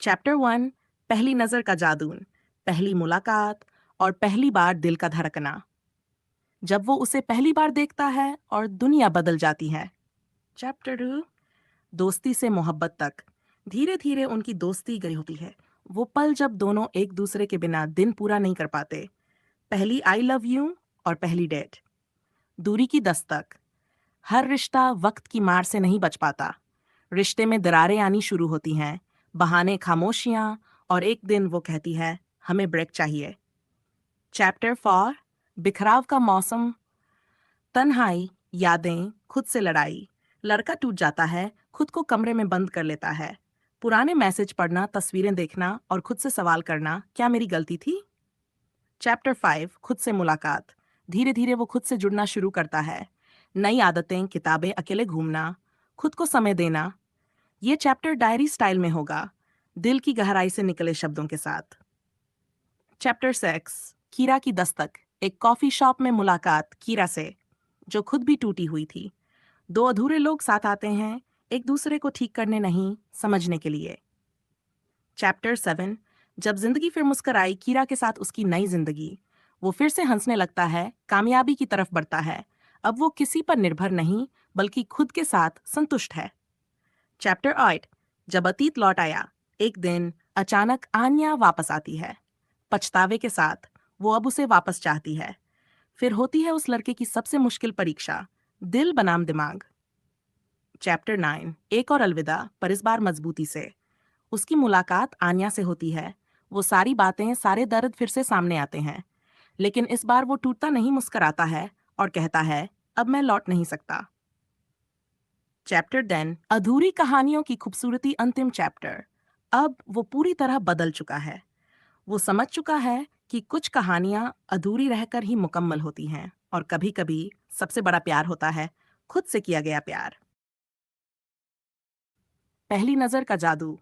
Chapter 1। पहली नजर का जादू, पहली मुलाकात और पहली बार दिल का धड़कना। जब वो उसे पहली बार देखता है और दुनिया बदल जाती है। चैप्टर 2। दोस्ती से मोहब्बत तक। धीरे धीरे उनकी दोस्ती गई होती है। वो पल जब दोनों एक दूसरे के बिना दिन पूरा नहीं कर पाते। पहली आई लव यू और पहली डेट। दूरी की दस्तक। हर रिश्ता वक्त की मार से नहीं बच पाता। रिश्ते में दरारें आनी शुरू होती हैं, बहाने, खामोशियां, और एक दिन वो कहती है हमें ब्रेक चाहिए। चैप्टर 4। बिखराव का मौसम। तन्हाई, यादें, खुद से लड़ाई। लड़का टूट जाता है, खुद को कमरे में बंद कर लेता है। पुराने मैसेज पढ़ना, तस्वीरें देखना और खुद से सवाल करना, क्या मेरी गलती थी? चैप्टर 5। खुद से मुलाकात। धीरे धीरे वो खुद से जुड़ना शुरू करता है। नई आदतें, किताबें, अकेले घूमना, खुद को समय देना। ये चैप्टर डायरी स्टाइल में होगा, दिल की गहराई से निकले शब्दों के साथ। चैप्टर 6। कीरा की दस्तक। एक कॉफी शॉप में मुलाकात कीरा से, जो खुद भी टूटी हुई थी। दो अधूरे लोग साथ आते हैं, एक दूसरे को ठीक करने नहीं, समझने के लिए। चैप्टर 7। जब जिंदगी फिर मुस्कराई कीरा के साथ उसकी नई जिंदगी। वो फिर से हंसने लगता है, कामयाबी की तरफ बढ़ता है। अब वो किसी पर निर्भर नहीं, बल्कि खुद के साथ संतुष्ट है। चैप्टर 8। जब अतीत लौट आया। एक दिन अचानक आन्या वापस आती है, पछतावे के साथ। वो अब उसे वापस चाहती है। फिर होती है उस लड़के की सबसे मुश्किल परीक्षा, दिल बनाम दिमाग। चैप्टर 9। एक और अलविदा, पर इस बार मजबूती से। उसकी मुलाकात आन्या से होती है। वो सारी बातें, सारे दर्द फिर से सामने आते हैं। लेकिन इस बार वो टूटता नहीं, मुस्कुराता है और कहता है अब मैं लौट नहीं सकता। चैप्टर 10। अधूरी कहानियों की खूबसूरती। अंतिम चैप्टर। अब वो पूरी तरह बदल चुका है। वो समझ चुका है कि कुछ कहानियां अधूरी रहकर ही मुकम्मल होती हैं, और कभी-कभी सबसे बड़ा प्यार होता है खुद से किया गया प्यार। पहली नजर का जादू।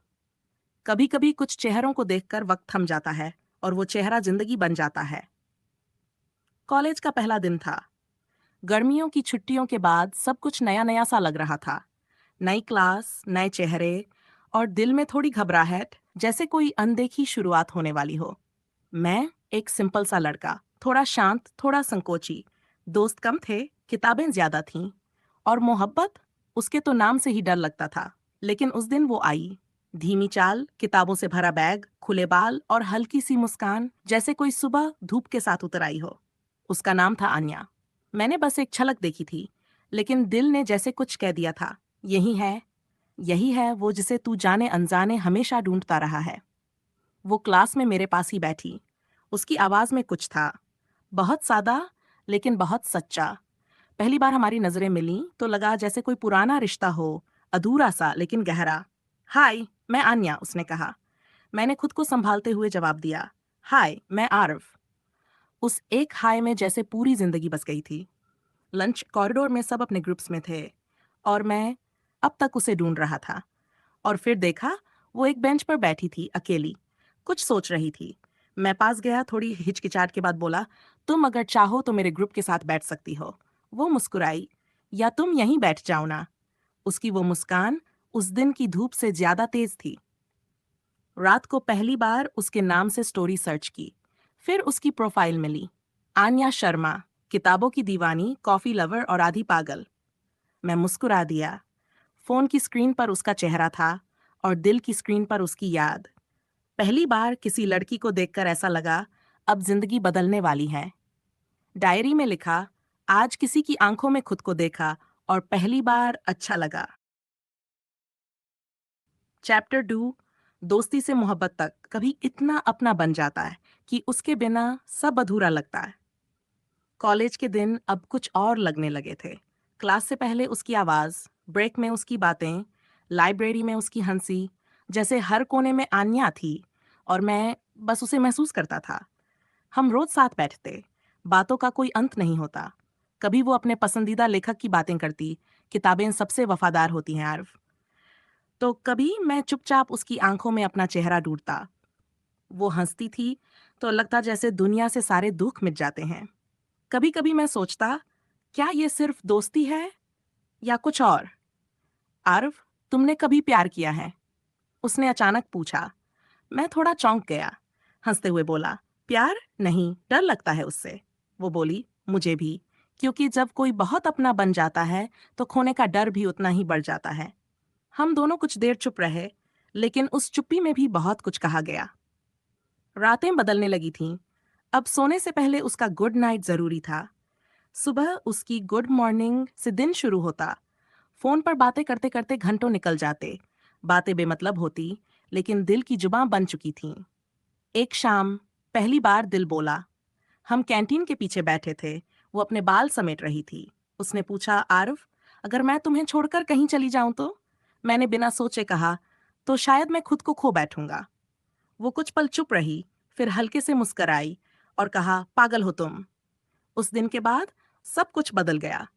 कभी-कभी कुछ चेहरों को देखकर वक्त थम जाता है और वो चेहरा जिंदगी बन जाता है। कॉलेज का पहला दिन था। गर्मियों की छुट्टियों के बाद सब कुछ नया नया सा लग रहा था। नई क्लास, नए चेहरे, और दिल में थोड़ी घबराहट, जैसे कोई अनदेखी शुरुआत होने वाली हो। मैं एक सिंपल सा लड़का, थोड़ा शांत, थोड़ा संकोची। दोस्त कम थे, किताबें ज्यादा थीं, और मोहब्बत, उसके तो नाम से ही डर लगता था। लेकिन उस दिन वो आई। धीमी चाल, किताबों से भरा बैग, खुले बाल और हल्की सी मुस्कान, जैसे कोई सुबह धूप के साथ उतर आई हो। उसका नाम था आन्या। मैंने बस एक झलक देखी थी, लेकिन दिल ने जैसे कुछ कह दिया था, यही है वो जिसे तू जाने अनजाने हमेशा ढूंढता रहा है। वो क्लास में मेरे पास ही बैठी। उसकी आवाज में कुछ था, बहुत सादा लेकिन बहुत सच्चा। पहली बार हमारी नजरें मिलीं तो लगा जैसे कोई पुराना रिश्ता हो, अधूरा सा लेकिन गहरा। हाय, मैं आन्या, उसने कहा। मैंने खुद को संभालते हुए जवाब दिया, हाय, मैं आरव। उस एक हाय में जैसे पूरी जिंदगी बस गई थी। लंच कॉरिडोर में सब अपने ग्रुप्स में थे, और मैं अब तक उसे ढूंढ रहा था। और फिर देखा, वो एक बेंच पर बैठी थी, अकेली, कुछ सोच रही थी। मैं पास गया, थोड़ी हिचकिचाहट के बाद बोला, तुम अगर चाहो तो मेरे ग्रुप के साथ बैठ सकती हो। वो मुस्कुराई, या तुम यहीं बैठ जाओ ना। उसकी वो मुस्कान उस दिन की धूप से ज्यादा तेज थी। रात को पहली बार उसके नाम से स्टोरी सर्च की, फिर उसकी प्रोफाइल मिली, आन्या शर्मा, किताबों की दीवानी, कॉफी लवर और आधी पागल। मैं मुस्कुरा दिया। फोन की स्क्रीन पर उसका चेहरा था, और दिल की स्क्रीन पर उसकी याद। पहली बार किसी लड़की को देखकर ऐसा लगा, अब जिंदगी बदलने वाली है। डायरी में लिखा, आज किसी की आंखों में खुद को देखा और पहली बार अच्छा लगा। चैप्टर 2। दोस्ती से मोहब्बत तक। कभी इतना अपना बन जाता है कि उसके बिना सब अधूरा लगता है। कॉलेज के दिन अब कुछ और लगने लगे थे। क्लास से पहले उसकी आवाज, ब्रेक में उसकी बातें, लाइब्रेरी में उसकी हंसी, जैसे हर कोने में आन्या थी, और मैं बस उसे महसूस करता था। हम रोज साथ बैठते, बातों का कोई अंत नहीं होता। कभी वो अपने पसंदीदा लेखक की बातें करती, किताबें सबसे वफादार होती हैं आर्व। तो कभी मैं चुपचाप उसकी आंखों में अपना चेहरा ढूंढता। वो हंसती थी तो लगता जैसे दुनिया से सारे दुख मिट जाते हैं। कभी कभी मैं सोचता, क्या ये सिर्फ दोस्ती है या कुछ और? आरव, तुमने कभी प्यार किया है? उसने अचानक पूछा। मैं थोड़ा चौंक गया। हंसते हुए बोला, प्यार नहीं, डर लगता है उससे। वो बोली, मुझे भी, क्योंकि जब कोई बहुत अपना बन जाता है तो खोने का डर भी उतना ही बढ़ जाता है। हम दोनों कुछ देर चुप रहे, लेकिन उस चुप्पी में भी बहुत कुछ कहा गया। रातें बदलने लगी थीं। अब सोने से पहले उसका गुड नाइट जरूरी था। सुबह उसकी गुड मॉर्निंग से दिन शुरू होता। फोन पर बातें करते करते घंटों निकल जाते। बातें बेमतलब होती, लेकिन दिल की जुबां बन चुकी थीं। एक शाम पहली बार दिल बोला। हम कैंटीन के पीछे बैठे थे। वो अपने बाल समेट रही थी। उसने पूछा, आरव, अगर मैं तुम्हें छोड़कर कहीं चली जाऊं तो? मैंने बिना सोचे कहा, तो शायद मैं खुद को खो बैठूंगा। वो कुछ पल चुप रही, फिर हल्के से मुस्कराई और कहा, पागल हो तुम। उस दिन के बाद सब कुछ बदल गया।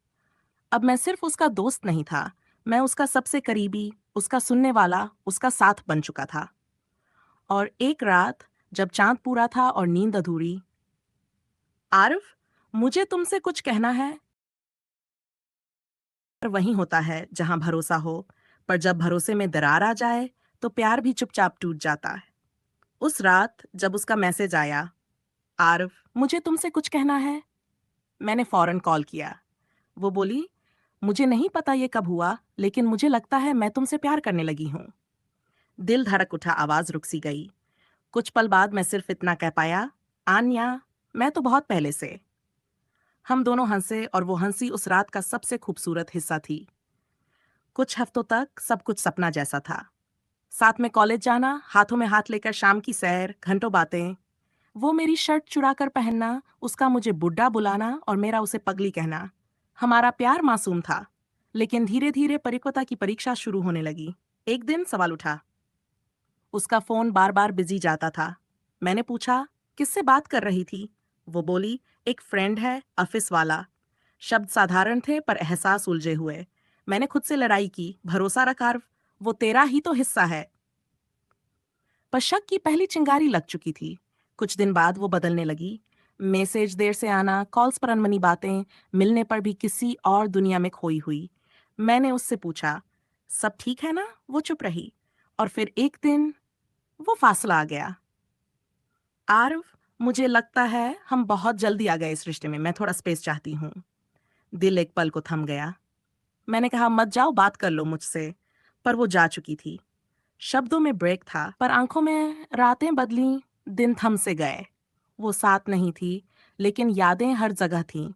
अब मैं सिर्फ उसका दोस्त नहीं था, मैं उसका सबसे करीबी, उसका सुनने वाला, उसका साथ बन चुका था। और एक रात जब चांद पूरा था और नींद अधूरी, आरव, मुझे तुमसे कुछ कहना है। पर वहीं होता है जहां भरोसा हो, पर जब भरोसे में दरार आ जाए तो प्यार भी चुपचाप टूट जाता है। उस रात जब उसका मैसेज आया, आरव, मुझे तुमसे कुछ कहना है, मैंने फौरन कॉल किया। वो बोली, मुझे नहीं पता ये कब हुआ, लेकिन मुझे लगता है मैं तुमसे प्यार करने लगी हूँ। दिल धड़क उठा, आवाज रुक सी गई। कुछ पल बाद मैं सिर्फ इतना कह पाया, आन्या, मैं तो बहुत पहले से। हम दोनों हंसे और वो हंसी उस रात का सबसे खूबसूरत हिस्सा थी। कुछ हफ्तों तक सब कुछ सपना जैसा था। साथ में कॉलेज जाना, हाथों में हाथ लेकर शाम की सैर, घंटों बातें। वो मेरी शर्ट चुरा कर पहनना, उसका मुझे बुड्ढा बुलाना और मेरा उसे पगली कहना। हमारा प्यार मासूम था, लेकिन धीरे धीरे परिपक्वता की परीक्षा शुरू होने लगी। एक दिन सवाल उठा। उसका फोन बार बार बिजी जाता था। मैंने पूछा, किससे बात कर रही थी? वो बोली, एक फ्रेंड है, ऑफिस वाला। शब्द साधारण थे पर एहसास उलझे हुए। मैंने खुद से लड़ाई की, भरोसा रख आर्व, वो तेरा ही तो हिस्सा है। पर शक की पहली चिंगारी लग चुकी थी। कुछ दिन बाद वो बदलने लगी। मैसेज देर से आना, कॉल्स पर अनमनी बातें, मिलने पर भी किसी और दुनिया में खोई हुई। मैंने उससे पूछा, सब ठीक है ना? वो चुप रही। और फिर एक दिन वो फासला आ गया। आरव, मुझे लगता है हम बहुत जल्दी आ गए इस रिश्ते में, मैं थोड़ा स्पेस चाहती हूँ। दिल एक पल को थम गया। मैंने कहा, मत जाओ, बात कर लो मुझसे। पर वो जा चुकी थी। शब्दों में ब्रेक था, पर आंखों में रातें बदली, दिन थम से गए। वो साथ नहीं थी, लेकिन यादें हर जगह थीं।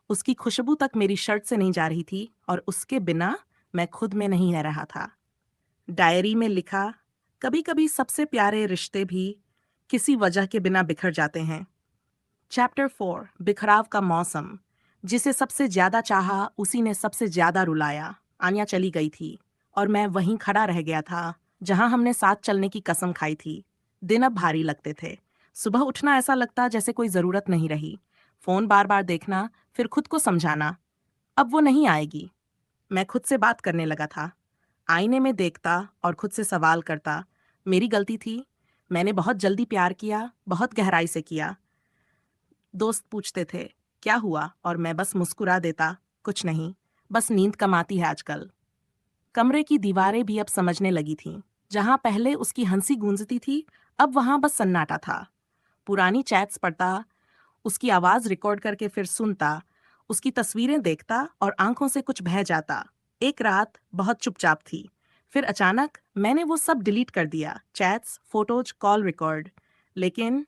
उसकी खुशबू तक मेरी शर्ट से नहीं जा रही थी और उसके बिना मैं खुद में नहीं रह रहा था। डायरी में लिखा, कभी कभी सबसे प्यारे रिश्ते भी किसी वजह के बिना बिखर जाते हैं। चैप्टर 4, बिखराव का मौसम। जिसे सबसे ज्यादा चाहा उसी ने सबसे ज्यादा रुलाया। आन्या चली गई थी और मैं वहीं खड़ा रह गया था जहां हमने साथ चलने की कसम खाई थी। दिन अब भारी लगते थे। सुबह उठना ऐसा लगता जैसे कोई जरूरत नहीं रही। फोन बार बार देखना, फिर खुद को समझाना, अब वो नहीं आएगी। मैं खुद से बात करने लगा था। आईने में देखता और खुद से सवाल करता, मेरी गलती थी, मैंने बहुत जल्दी प्यार किया, बहुत गहराई से किया। दोस्त पूछते थे, क्या हुआ, और मैं बस मुस्कुरा देता, कुछ नहीं, बस नींद कम आती है आजकल। कमरे की दीवारें भी अब समझने लगी थीं। जहां पहले उसकी हंसी गूंजती थी, अब वहां बस सन्नाटा था। पुरानी चैट्स पढ़ता, उसकी आवाज रिकॉर्ड करके फिर सुनता, उसकी तस्वीरें देखता और आंखों से कुछ बह जाता। एक रात बहुत चुपचाप थी। फिर अचानक मैंने वो सब डिलीट कर दिया, चैट्स, फोटोज, कॉल रिकॉर्ड। लेकिन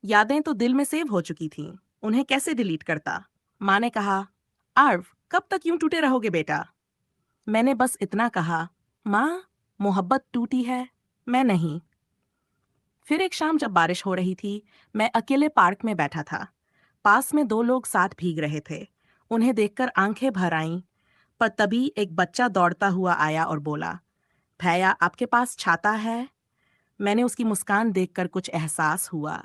यादें तो दिल में सेव हो चुकी थीं। उन्हें कैसे डिलीट करता? माँ ने कहा, आर्व, कब तक यूं टूटे रहोगे बेटा? मैंने बस इतना कहा, माँ, मोहब्बत टूटी है, मैं नहीं। फिर एक शाम जब बारिश हो रही थी, मैं अकेले पार्क में बैठा था। पास में दो लोग साथ भीग रहे थे। उन्हें देखकर आंखें भर आईं, पर तभी एक बच्चा दौड़ता हुआ आया और बोला, भैया, आपके पास छाता है? मैंने उसकी मुस्कान देखकर कुछ एहसास हुआ।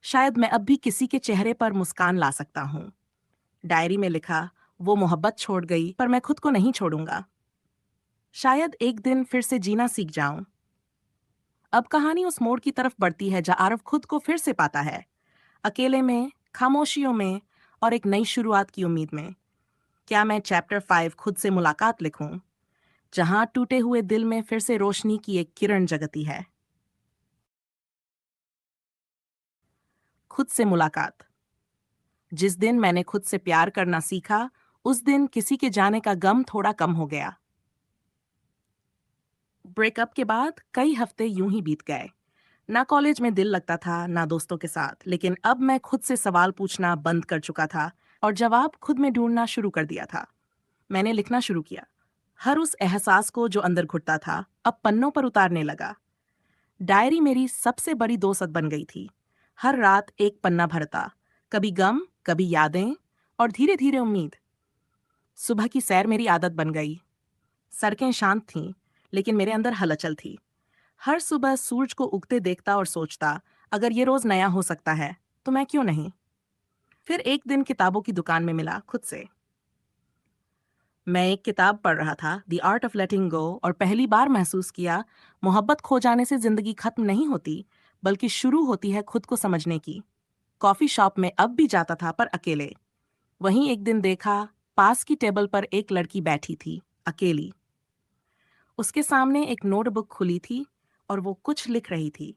शायद मैं अब भी किसी के चेहरे पर मुस्कान ला सकता हूँ। डायरी में लिखा, वो मोहब्बत छोड़ गई, पर मैं खुद को नहीं छोड़ूंगा। शायद एक दिन फिर से जीना सीख जाऊं। अब कहानी उस मोड़ की तरफ बढ़ती है जहाँ आरव खुद को फिर से पाता है, अकेले में, खामोशियों में और एक नई शुरुआत की उम्मीद में। क्या मैं चैप्टर 5 खुद से मुलाकात लिखूं, जहां टूटे हुए दिल में फिर से रोशनी की एक किरण जगती है? खुद से मुलाकात। जिस दिन मैंने खुद से प्यार करना सीखा, उस दिन किसी के जाने का गम थोड़ा कम हो गया। ब्रेकअप के बाद कई हफ्ते यूं ही बीत गए। ना कॉलेज में दिल लगता था, ना दोस्तों के साथ, लेकिन अब मैं खुद से सवाल पूछना बंद कर चुका था और जवाब खुद में ढूंढना शुरू कर दिया था। मैंने लिखना शुरू किया। हर उस एहसास को जो अंदर घुटता था, अब पन्नों पर उतारने लगा। डायरी मेरी सबसे बड़ी दोस्त बन गई थी। हर रात एक पन्ना भरता, कभी गम, कभी यादें और धीरे धीरे उम्मीद। सुबह की सैर मेरी आदत बन गई। सड़कें शांत थीं, लेकिन मेरे अंदर हलचल थी। हर सुबह सूरज को उगते देखता और सोचता, अगर ये रोज नया हो सकता है तो मैं क्यों नहीं। फिर एक दिन किताबों की दुकान में मिला खुद से। मैं एक किताब पढ़ रहा था, द आर्ट ऑफ लेटिंग गो, और पहली बार महसूस किया, मोहब्बत खो जाने से जिंदगी खत्म नहीं होती, बल्कि शुरू होती है खुद को समझने की। कॉफी शॉप में अब भी जाता था, पर अकेले। वहीं एक दिन देखा, पास की टेबल पर एक लड़की बैठी थी, अकेली। उसके सामने एक नोटबुक खुली थी और वो कुछ लिख रही थी।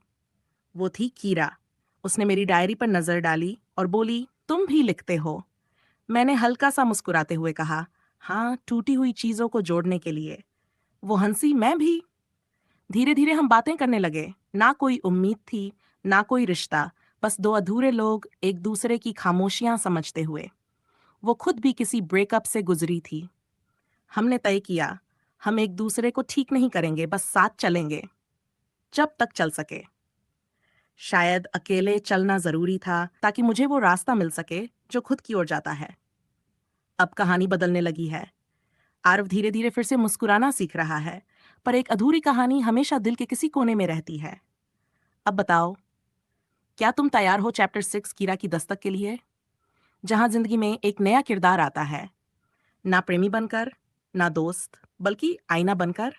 वो थी कीरा। उसने मेरी डायरी पर नजर डाली और बोली, तुम भी लिखते हो? मैंने हल्का सा मुस्कुराते हुए कहा, हाँ, टूटी हुई चीजों को जोड़ने के लिए। वो हंसी, मैं भी। धीरे धीरे हम बातें करने लगे। ना कोई उम्मीद थी, ना कोई रिश्ता, बस दो अधूरे लोग एक दूसरे की खामोशियां समझते हुए। वो खुद भी किसी ब्रेकअप से गुजरी थी। हमने तय किया, हम एक दूसरे को ठीक नहीं करेंगे, बस साथ चलेंगे, जब तक चल सके। शायद अकेले चलना जरूरी था, ताकि मुझे वो रास्ता मिल सके जो खुद की ओर जाता है। अब कहानी बदलने लगी है। आरव धीरे धीरे फिर से मुस्कुराना सीख रहा है, पर एक अधूरी कहानी हमेशा दिल के किसी कोने में रहती है। अब बताओ, क्या तुम तैयार हो चैप्टर 6 कीरा की दस्तक के लिए, जहां जिंदगी में एक नया किरदार आता है, ना प्रेमी बनकर, ना दोस्त, बल्कि आईना बनकर।